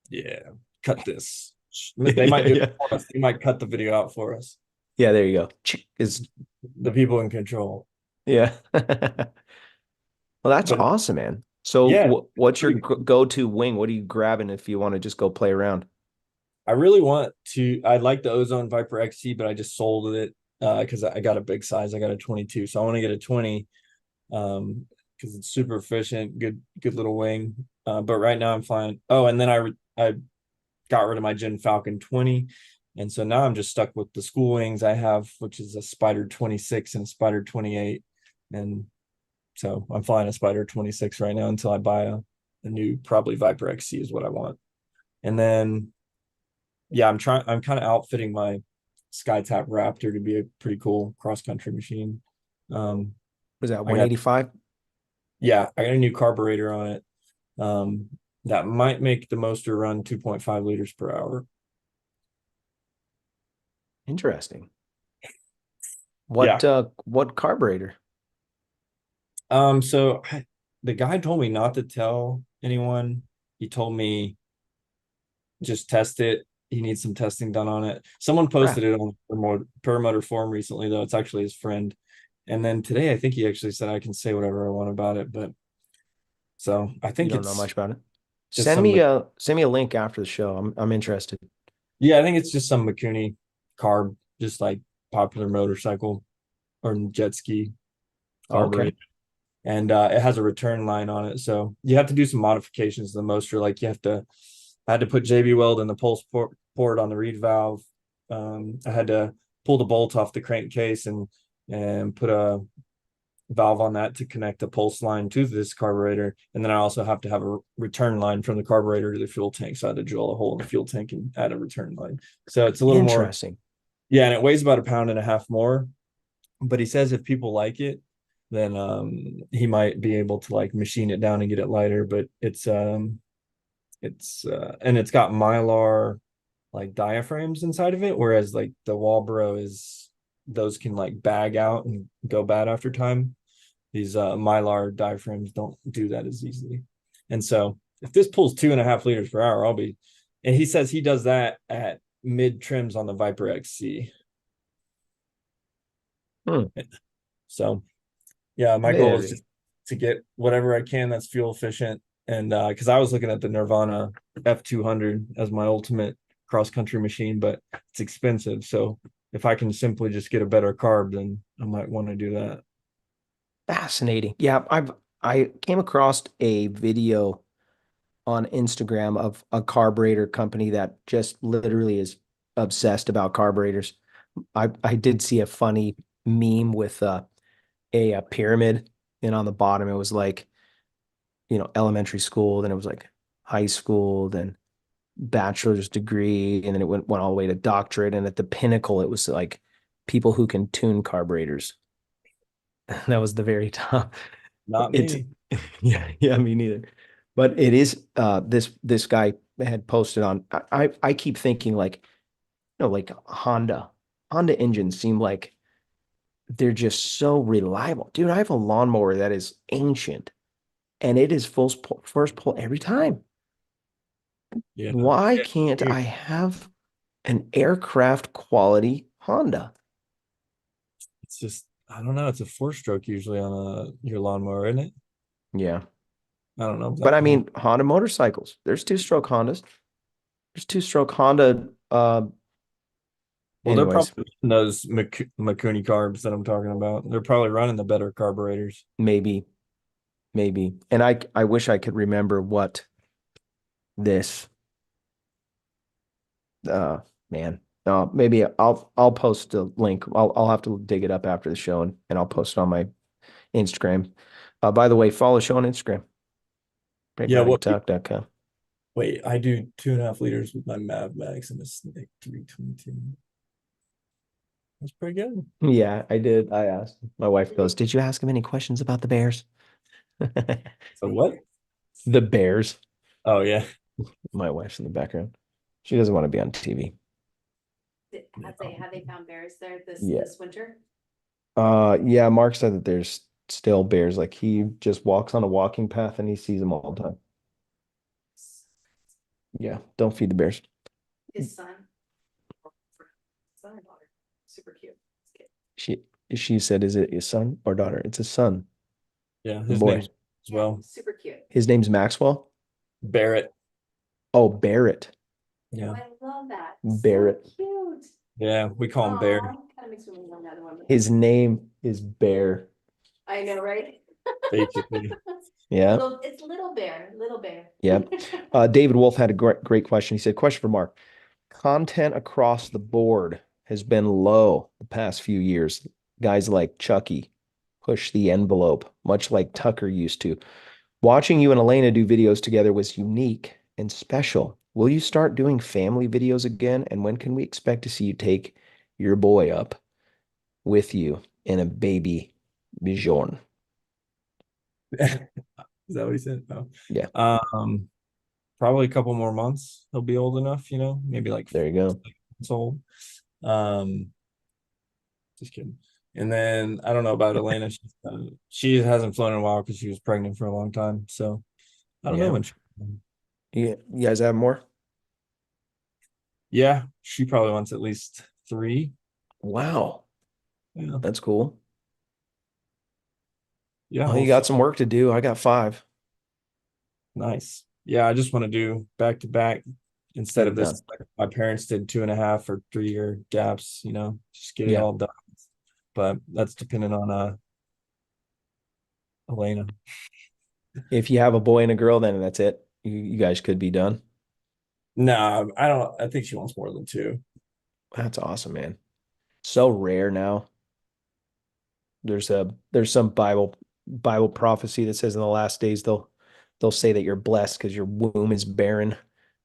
yeah, cut this. Yeah, They might yeah, do yeah. it for us. They might cut the video out for us. Yeah, there you go. Is The people in control. yeah. Well, that's But awesome, man. So yeah, what's your pretty cool. go-to wing? What are you grabbing if you want to just go play around? I really want to. I like the Ozone Viper XC, but I just sold it because I got a big size. I got a 22, so I want to get a 20 because it's super efficient, good little wing. But right now I'm flying. Oh, and then I got rid of my Gen Falcon 20, and so now I'm just stuck with the school wings I have, which is a Spider 26 and a Spider 28, and so I'm flying a Spider 26 right now until I buy a new probably Viper XC is what I want, and then yeah, I'm kind of outfitting my SkyTap Raptor to be a pretty cool cross country machine. Um, Was that I got 185? yeah, I got a new carburetor on it. Um, that might make the motor run 2.5 liters per hour. Interesting. Yeah. What carburetor? So the guy told me not to tell anyone. He told me just test it. He needs some testing done on it. Someone posted Crap. it on the Paramotor forum recently, though. It's actually his friend. And then today, I think he actually said I can say whatever I want about it. But so I You think don't know it's much about it. just some, Send me a link after the show. I'm interested. yeah, I think it's just some Mikuni carb, just like popular motorcycle or jet ski Okay. carburetor. And it has a return line on it. So you have to do some modifications to the motor. Like I had to put JB weld in the pulse port on the reed valve. I had to pull the bolt off the crankcase and put a valve on that to connect the pulse line to this carburetor. And then I also have to have a return line from the carburetor to the fuel tank. So I had to drill a hole in the fuel tank and add a return line. So it's a little more, Interesting. yeah, and it weighs about 1.5 pounds more. But he says if people like it, then he might be able to like machine it down and get it lighter. But it's and it's got Mylar like diaphragms inside of it, whereas like the Walbro is those can like bag out and go bad after time. These Mylar diaphragms don't do that as easily. And so if this pulls 2.5 liters per hour, I'll be, and he says he does that at mid trims on the Viper XC. Hmm. So yeah, my goal is Very just to get whatever I can that's fuel efficient. And because I was looking at the Nirvana F200 as my ultimate cross country machine, but it's expensive. So if I can simply just get a better carb, then I might want to do that. fascinating. Yeah, I came across a video on Instagram of a carburetor company that just literally is obsessed about carburetors. I did see a funny meme with a pyramid, and on the bottom it was like, elementary school, then it was like high school, then bachelor's degree, and then it went all the way to doctorate, and at the pinnacle it was like people who can tune carburetors. That was the very top. Not It's me. yeah, me neither. But it is this guy had posted on I keep thinking like, like Honda engines seem like they're just so reliable. Dude, I have a lawnmower that is ancient and it is first pull every time. Yeah. Why can't I have an aircraft quality Honda? It's just I don't know. It's a 4-stroke usually on your lawnmower, isn't it? Yeah. I don't know. But I mean, Honda motorcycles, there's two-stroke Hondas. There's two-stroke Honda. Well, they're Anyways, probably those Makuni carbs that I'm talking about. They're probably running the better carburetors. maybe. And I wish I could remember what this man. Maybe I'll post a link. I'll have to dig it up after the show and I'll post it on my Instagram. By the way, follow the show on Instagram. Yeah, what? Paraglidingtalk.com. Wait, I do 2.5 liters with my Mav Max and a Snake 322. That's pretty good. Yeah, I did. I asked. My wife goes, "Did you ask him any questions about the Bears?" So what? The Bears. Oh yeah. My wife's in the background. She doesn't want to be on TV. Have they found bears there Yeah. this winter? Yeah, Mark said that there's still bears. Like he just walks on a walking path and he sees them all the time. Yeah, don't feed the bears. His son. Son or daughter. Super cute. She said, "Is it his son or daughter?" It's a son. Yeah, his Boy. name's as well. Super cute. His name's Maxwell. Barrett. Oh, Barrett. Yeah. I love that. Barrett. So cute. Yeah, we call him Bear. Kind of makes me want another one. His name is Bear. I know, right? Basically. Yeah. It's Little Bear. Little Bear. Yeah. David Wolf had a great question. He said, question for Mark. Content across the board has been low the past few years. Guys like Chucky push the envelope, much like Tucker used to. Watching you and Elena do videos together was unique and special. Will you start doing family videos again? And when can we expect to see you take your boy up with you in a baby Bichon? Is that what he said? Oh. Yeah. Probably a couple more months. He'll be old enough, maybe like There you go. months old. Just kidding. And then I don't know about Elena. She hasn't flown in a while because she was pregnant for a long time. So I don't know when You guys have more? Yeah, she probably wants at least 3. Wow. Yeah. That's cool. Yeah. Well, you got some work to do. I got 5. Nice. Yeah, I just want to do back to back instead of Get it this. Like my parents did 2.5 or 3-year gaps, just get it Yeah. all done. But that's dependent on Elena. If you have a boy and a girl, then that's it. You guys could be done. No, I don't. I think she wants more than 2. That's awesome, man. So rare now. There's some Bible prophecy that says in the last days they'll say that you're blessed because your womb is barren. And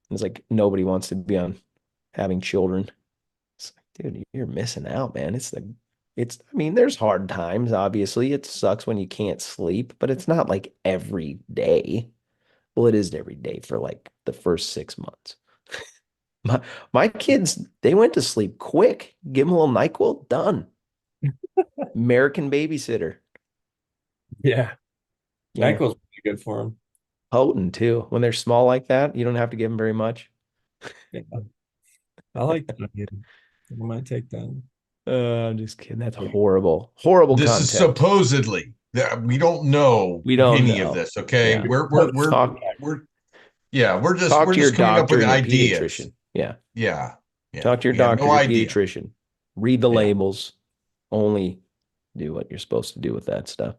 it's like nobody wants to be on having children. It's like, dude, you're missing out, man. I mean, there's hard times, obviously. It sucks when you can't sleep, but it's not like every day. Well, it is every day for like the first 6 months. My kids, they went to sleep quick. Give them a little NyQuil, done. American babysitter. Yeah. Yeah. NyQuil's pretty good for them. Potent too. When they're small like that, you don't have to give them very much. Yeah. I like that. I might take that. I'm just kidding. That's horrible. Horrible This content. is supposedly that we don't know We don't any know. of this. Okay. Yeah. We're Talk to your just coming up doctor with and your ideas. pediatrician. Yeah. Yeah. Talk to your We have doctor, no your idea. pediatrician. Read the Yeah. labels. Only do what you're supposed to do with that stuff.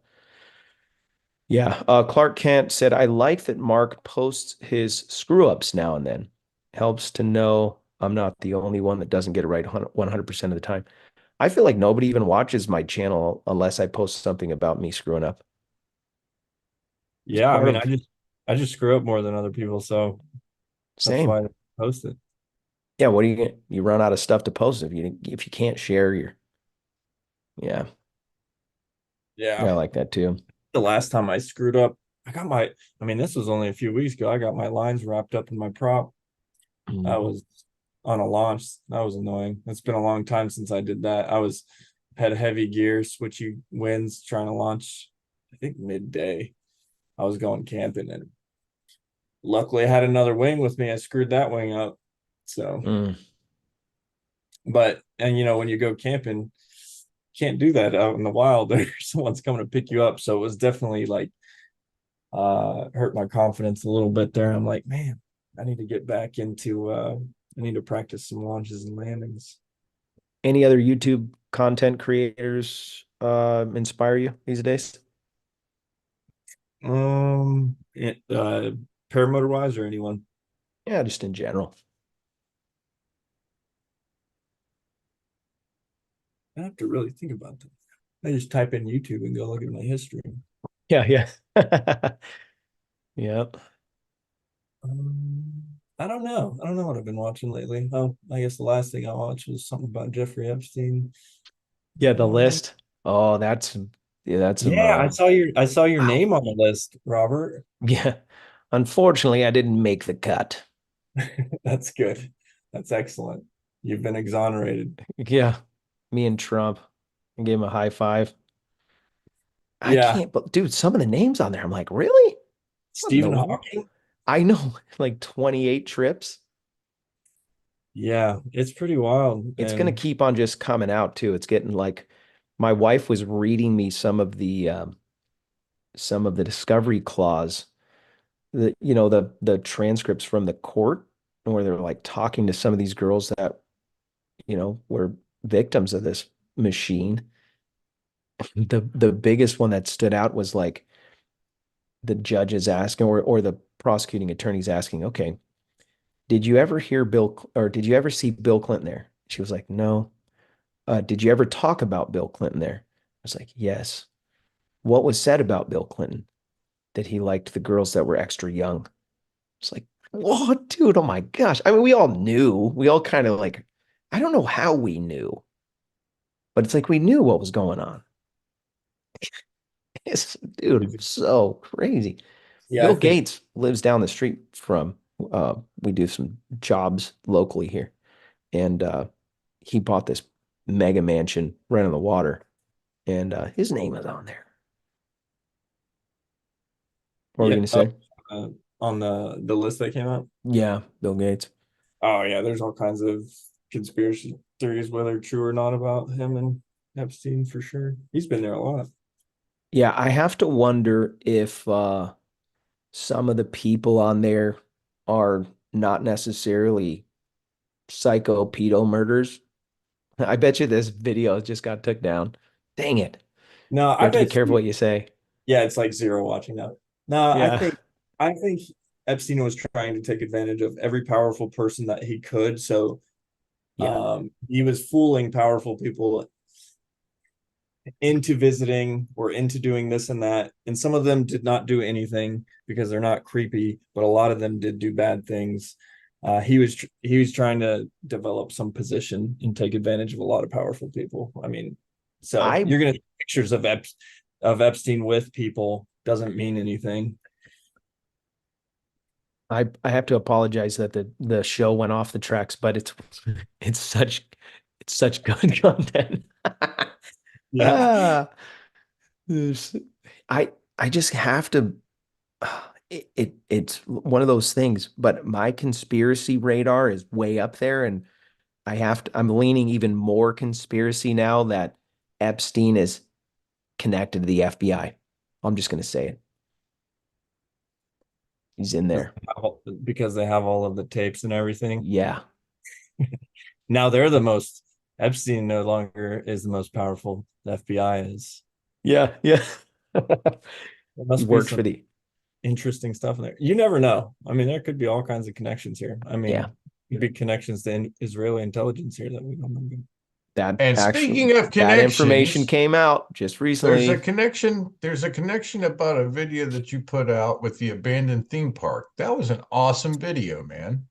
Yeah. Clark Kent said, I like that Mark posts his screw ups now and then. Helps to know I'm not the only one that doesn't get it right 100% of the time. I feel like nobody even watches my channel unless I post something about me screwing up. Yeah, I mean, I just screw up more than other people, so Same. that's why I post it. Yeah, what do you get? You run out of stuff to post if you can't share your. Yeah. Yeah. I like that too. The last time I screwed up, this was only a few weeks ago. I got my lines wrapped up in my prop. I was on a launch. That was annoying. It's been a long time since I did that. Had heavy gear, switchy winds, trying to launch, I think midday. I was going camping and luckily I had another wing with me. I screwed that wing up. So, but when you go camping, can't do that out in the wild. Or someone's coming to pick you up. So it was definitely like hurt my confidence a little bit there. I'm like, man, I need to get back into I need to practice some launches and landings. Any other YouTube content creators inspire you these days? Paramotor wise or anyone? Yeah, just in general. I have to really think about that. I just type in YouTube and go look at my history. Yeah, yeah. Yep. I don't know. I don't know what I've been watching lately. Oh, I guess the last thing I watched was something about Jeffrey Epstein. Yeah, the list. Oh, that's some Yeah, I saw your wow. name on the list, Robert. Yeah. Unfortunately, I didn't make the cut. That's good. That's excellent. You've been exonerated. Yeah. Me and Trump. I gave him a high five. I Yeah. can't, but dude, some of the names on there, I'm like, really? What in the Stephen world? Hawking. I know, like 28 trips. Yeah, it's pretty wild. It's going to And keep on just coming out too. It's getting like my wife was reading me some of the discovery clause, the transcripts from the court where they're like talking to some of these girls that were victims of this machine. The biggest one that stood out was like the judge is asking or the prosecuting attorney's asking, okay, did you ever hear or did you ever see Bill Clinton there? She was like, no. Did you ever talk about Bill Clinton there? I was like, yes. What was said about Bill Clinton? That he liked the girls that were extra young. It's like, whoa, dude, oh my gosh. I mean, we all knew. We all kind of like, I don't know how we knew, but it's like we knew what was going on. It's, dude, so crazy. yeah, I Bill think Gates lives down the street from, we do some jobs locally here. And he bought this mega mansion right on the water. And his name is on there. What were we yeah, going to say? on the list that came out. Yeah, Bill Gates. Oh yeah, there's all kinds of conspiracy theories, whether true or not, about him and Epstein for sure. He's been there a lot. Yeah, I have to wonder if some of the people on there are not necessarily psycho pedo murders. I bet you this video just got took down. Dang it. No, You I have to be bet careful you, what you say. yeah, it's like zero watching now. No, Yeah. I think Epstein was trying to take advantage of every powerful person that he could. So Yeah. he was fooling powerful people into visiting or into doing this and that. And some of them did not do anything because they're not creepy, but a lot of them did do bad things. He was trying to develop some position and take advantage of a lot of powerful people. I mean, so I you're gonna see pictures of Epstein with people doesn't mean anything. I have to apologize that the show went off the tracks, but it's such it's such good content. Yeah. Ah, there's- I just have to it's one of those things, but my conspiracy radar is way up there and I'm leaning even more conspiracy now that Epstein is connected to the FBI. I'm just going to say it. He's in there. Because they have all of the tapes and everything. Yeah. Now they're the most Epstein no longer is the most powerful. The FBI is. Yeah. Yeah. There He must be worked for some the, interesting stuff in there. You never know. I mean, there could be all kinds of connections here. I yeah, mean, big connections to Israeli intelligence here that we don't know. that And actually, speaking of that information connections, came out just recently. there's a connection about a video that you put out with the abandoned theme park. That was an awesome video, man.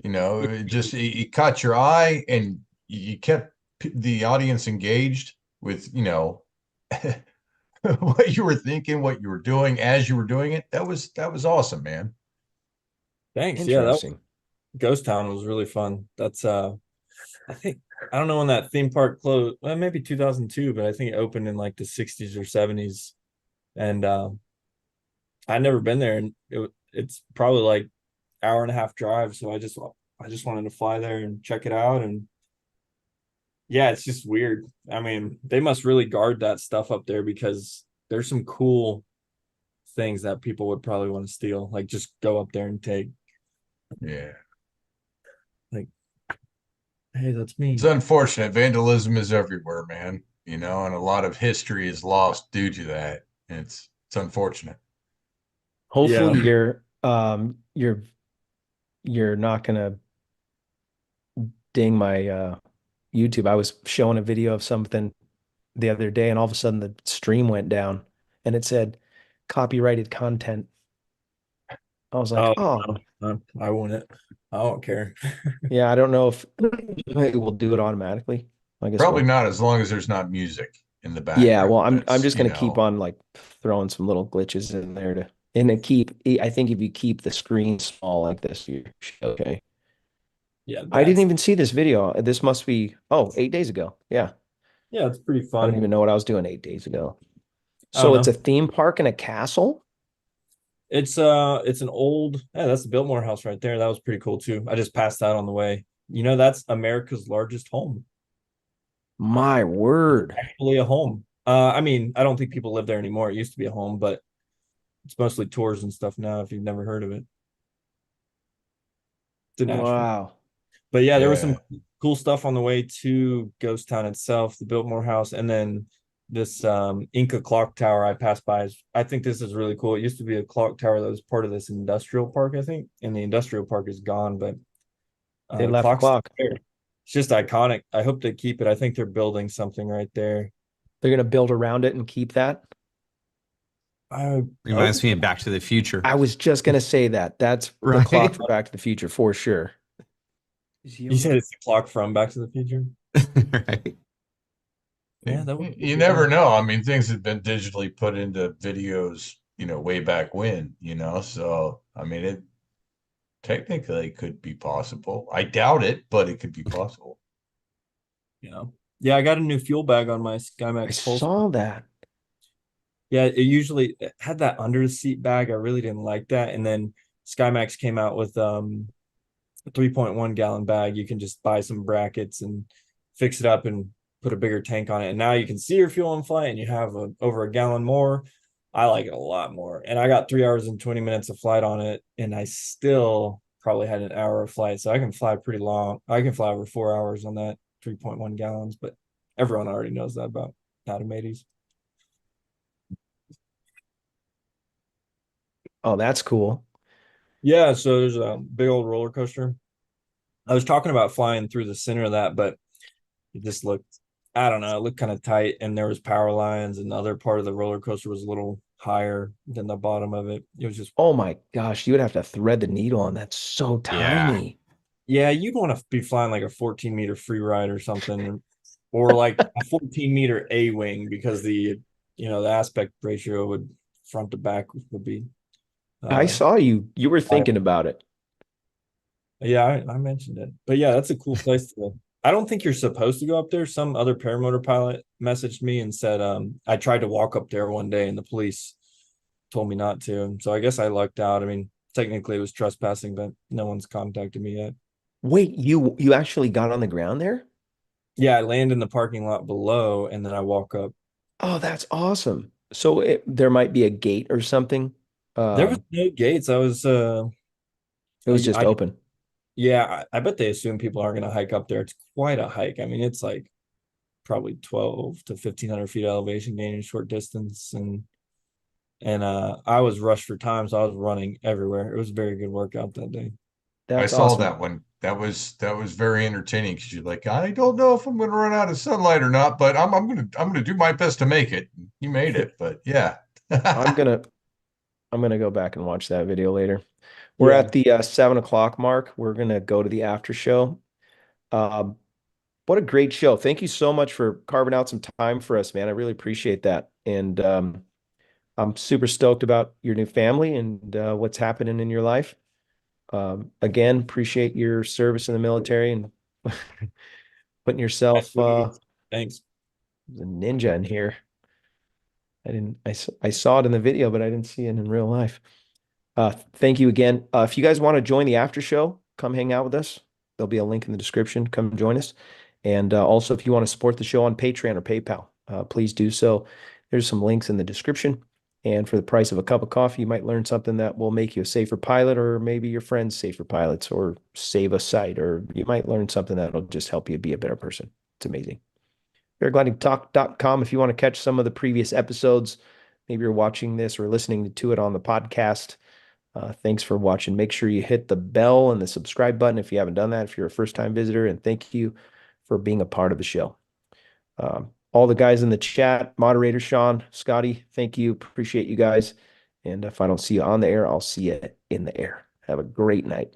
It caught your eye and you kept the audience engaged with, what you were thinking, what you were doing as you were doing it. That was awesome, man. Thanks. Yeah, that Interesting. Ghost Town was really fun. That's I think I don't know when that theme park closed. Well, maybe 2002, but I think it opened in like the 60s or 70s. And I'd never been there, and it's probably like hour and a half drive. So I just wanted to fly there and check it out. And Yeah, it's just weird. I mean, they must really guard that stuff up there because there's some cool things that people would probably want to steal. Like just go up there and take. Yeah. Like, hey, that's It's me. unfortunate. Vandalism is everywhere, man. And a lot of history is lost due to that. It's unfortunate. Hopefully Yeah. you're not gonna ding my YouTube. I was showing a video of something the other day and all of a sudden the stream went down and it said copyrighted content. I was like, Oh, oh, no, I wouldn't. I don't care. yeah, I don't know if it will do it automatically. I guess Probably we'll. not as long as there's not music in the Yeah, well, background. I'm That's, just gonna keep on like throwing some little glitches in there to and then I think if you keep the screen small like this, you're okay. Yeah, I didn't that's even see this video. This must be 8 days ago. Yeah. yeah, it's pretty I don't fun. even know what I was doing 8 days ago. I don't So it's know. a theme park and a castle? It's an old, yeah, that's the Biltmore house right there. That was pretty cool too. I just passed that on the way. That's America's largest home. My word. Actually a home. I mean, I don't think people live there anymore. It used to be a home, but it's mostly tours and stuff now if you've never heard of it. It's in Asheville. Wow. But yeah, there was some yeah. cool stuff on the way to Ghost Town itself, the Biltmore House, and then this Inca clock tower I passed by. I think this is really cool. It used to be a clock tower that was part of this industrial park, I think, and the industrial park is gone, but They the left the clock's clock. there. It's just iconic. I hope they keep it. I think they're building something right there. They're gonna build around it and keep that. I hope. Reminds me of Back to the Future, I was just gonna say that. That's the clock right? for Back to the Future for sure. You said it's the clock from Back to the Future. Right. Yeah, that would You be never cool. know. I mean, things have been digitally put into videos, way back when, so I mean, it technically could be possible. I doubt it, but it could be possible. Yeah, I got a new fuel bag on my I SkyMax Pulse. saw that. Yeah, it had that under the seat bag. I really didn't like that. And then SkyMax came out with a 3.1 gallon bag. You can just buy some brackets and fix it up and put a bigger tank on it. And now you can see your fuel in flight and you have over a gallon more. I like it a lot more. And I got 3 hours and 20 minutes of flight on it, and I still probably had an hour of flight. So I can fly pretty long. I can fly over 4 hours on that 3.1 gallons, but everyone already knows that about Automates. Oh, that's cool. Yeah, so there's a big old roller coaster. I was talking about flying through the center of that, but it just looked, I don't know, it looked kind of tight, and there was power lines, and the other part of the roller coaster was a little higher than the bottom of it. It was just, Oh my gosh, you would have to thread the needle on that. So Yeah. tiny. yeah, you'd want to be flying like a 14-meter free ride or something, or like a 14-meter A wing because the aspect ratio would front to back would be, I uh, saw you were thinking about it. yeah, I mentioned it, but yeah, that's a cool place to. I don't think you're supposed to go up there. Some other paramotor pilot messaged me and said, I tried to walk up there one day and the police told me not to. And so I guess I lucked out. I mean, technically it was trespassing, but no one's contacted me yet. Wait, you actually got on the ground there? Yeah, I land in the parking lot below and then I walk up. Oh, that's awesome. So there might be a gate or something. There was Um, no gates. it was just I open. yeah, I bet they assume people aren't going to hike up there. It's quite a hike. I mean, it's like probably 12 to 1500 feet elevation gain in short distance. And I was rushed for time, so I was running everywhere. It was a very good workout that day. I That's saw awesome. that one. That was very entertaining because you're like, I don't know if I'm going to run out of sunlight or not, but I'm gonna do my best to make it. You made it, but yeah. I'm gonna I'm gonna go back and watch that video later. We're Yeah. at the 7 o'clock mark. We're gonna go to the after show. Um, what a great show. Thank you so much for carving out some time for us, man. I really appreciate that. And I'm super stoked about your new family and what's happening in your life. Again, appreciate your service in the military and putting yourself Thanks. as a ninja in here. I saw it in the video, but I didn't see it in real life. Thank you again. If you guys want to join the after show, come hang out with us. There'll be a link in the description. Come join us. And also, if you want to support the show on Patreon or PayPal, please do so. There's some links in the description. And for the price of a cup of coffee, you might learn something that will make you a safer pilot, or maybe your friends safer pilots, or save a site, or you might learn something that'll just help you be a better person. It's amazing. Paraglidingtalk.com if you want to catch some of the previous episodes. Maybe you're watching this or listening to it on the podcast. Thanks for watching. Make sure you hit the bell and the subscribe button if you haven't done that, if you're a first-time visitor, and thank you for being a part of the show. All the guys in the chat, moderator Sean, Scotty, thank you. Appreciate you guys. And if I don't see you on the air, I'll see you in the air. Have a great night.